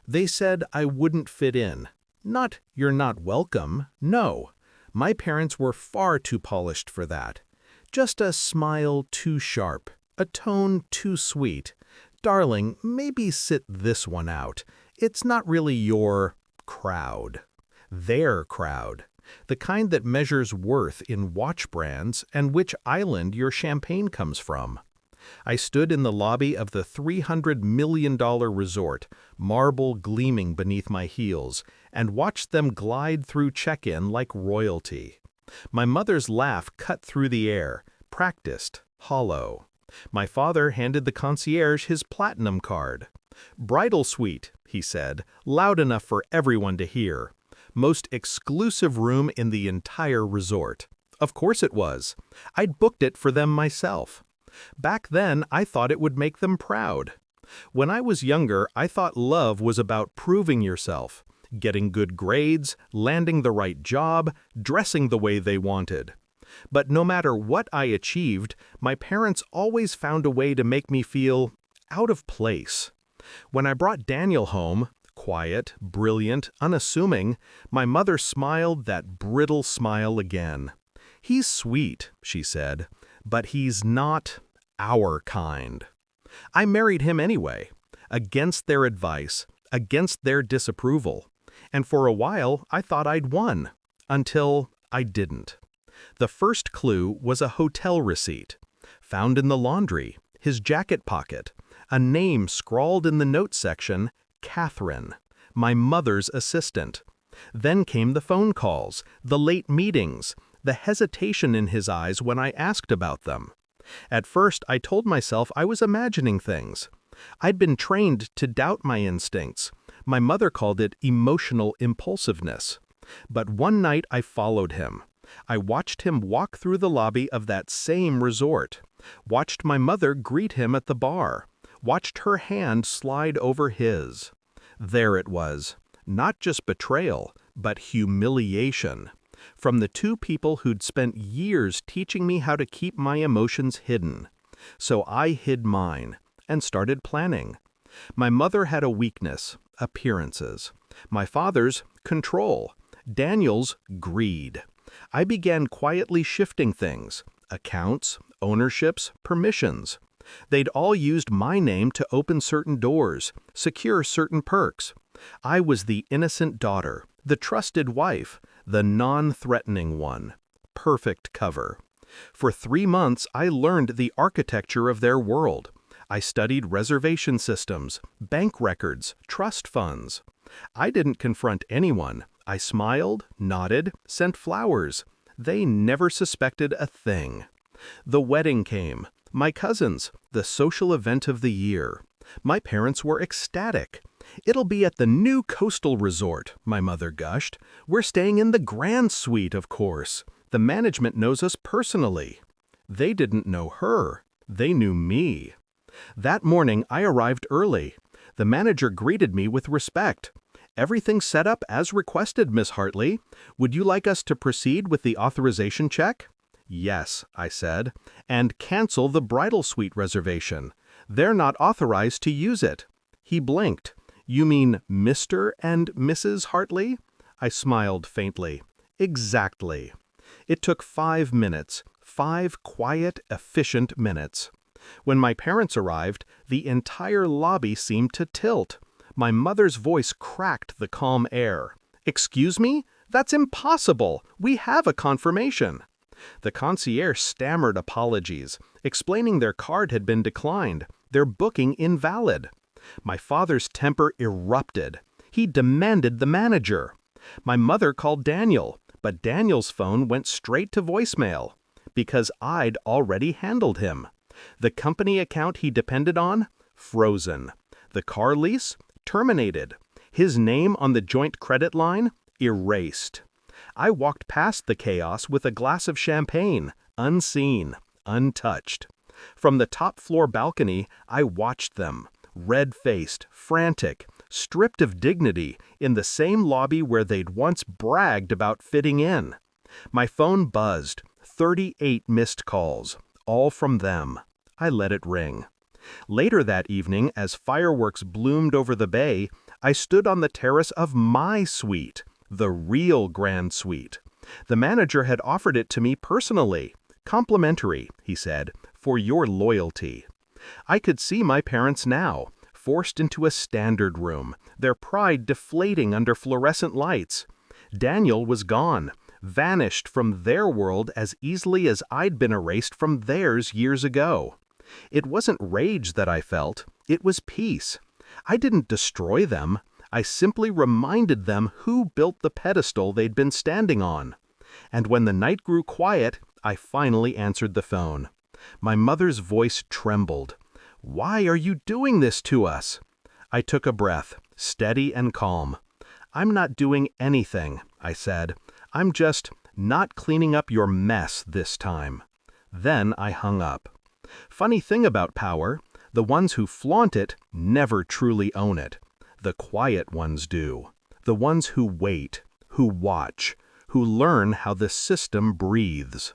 They said I wouldn't fit in. Not, "You're not welcome," no. My parents were far too polished for that. Just a smile too sharp, a tone too sweet. "Darling, maybe sit this one out. It's not really your crowd." Their crowd. The kind that measures worth in watch brands and which island your champagne comes from. I stood in the lobby of the $300 million resort, marble gleaming beneath my heels, and watched them glide through check-in like royalty. My mother's laugh cut through the air, practiced, hollow. My father handed the concierge his platinum card. "Bridal suite," he said, loud enough for everyone to hear. Most exclusive room in the entire resort. Of course it was. I'd booked it for them myself. Back then, I thought it would make them proud. When I was younger, I thought love was about proving yourself, getting good grades, landing the right job, dressing the way they wanted. But no matter what I achieved, my parents always found a way to make me feel out of place. When I brought Daniel home, quiet, brilliant, unassuming, my mother smiled that brittle smile again. "He's sweet," she said, "but he's not our kind." I married him anyway, against their advice, against their disapproval. And for a while, I thought I'd won, until I didn't. The first clue was a hotel receipt, found in the laundry, his jacket pocket, a name scrawled in the notes section, Catherine, my mother's assistant. Then came the phone calls, the late meetings, the hesitation in his eyes when I asked about them. At first, I told myself I was imagining things. I'd been trained to doubt my instincts. My mother called it emotional impulsiveness. But one night I followed him. I watched him walk through the lobby of that same resort, watched my mother greet him at the bar, watched her hand slide over his. There it was, not just betrayal, but humiliation. From the two people who'd spent years teaching me how to keep my emotions hidden. So I hid mine and started planning. My mother had a weakness, appearances. My father's, control. Daniel's, greed. I began quietly shifting things, accounts, ownerships, permissions. They'd all used my name to open certain doors, secure certain perks. I was the innocent daughter, the trusted wife, the non-threatening one. Perfect cover. For 3 months, I learned the architecture of their world. I studied reservation systems, bank records, trust funds. I didn't confront anyone. I smiled, nodded, sent flowers. They never suspected a thing. The wedding came. My cousins, the social event of the year. My parents were ecstatic. "It'll be at the new coastal resort," my mother gushed. "We're staying in the Grand Suite, of course. The management knows us personally." They didn't know her. They knew me. That morning, I arrived early. The manager greeted me with respect. "Everything set up as requested, Miss Hartley. Would you like us to proceed with the authorization check?" "Yes," I said, "and cancel the bridal suite reservation. They're not authorized to use it." He blinked. "You mean Mr. and Mrs. Hartley?" I smiled faintly. "Exactly." It took 5 minutes, 5 quiet, efficient minutes. When my parents arrived, the entire lobby seemed to tilt. My mother's voice cracked the calm air. "Excuse me? That's impossible! We have a confirmation." The concierge stammered apologies, explaining their card had been declined, their booking invalid. My father's temper erupted. He demanded the manager. My mother called Daniel, but Daniel's phone went straight to voicemail, because I'd already handled him. The company account he depended on? Frozen. The car lease? Terminated. His name on the joint credit line? Erased. I walked past the chaos with a glass of champagne, unseen, untouched. From the top floor balcony, I watched them, red-faced, frantic, stripped of dignity, in the same lobby where they'd once bragged about fitting in. My phone buzzed, 38 missed calls, all from them. I let it ring. Later that evening, as fireworks bloomed over the bay, I stood on the terrace of my suite, the real grand suite. The manager had offered it to me personally. Complimentary, he said, for your loyalty. I could see my parents now, forced into a standard room, their pride deflating under fluorescent lights. Daniel was gone, vanished from their world as easily as I'd been erased from theirs years ago. It wasn't rage that I felt, it was peace. I didn't destroy them, I simply reminded them who built the pedestal they'd been standing on. And when the night grew quiet, I finally answered the phone. My mother's voice trembled. "Why are you doing this to us?" I took a breath, steady and calm. "I'm not doing anything," I said. "I'm just not cleaning up your mess this time." Then I hung up. Funny thing about power, the ones who flaunt it never truly own it. The quiet ones do. The ones who wait, who watch, who learn how the system breathes.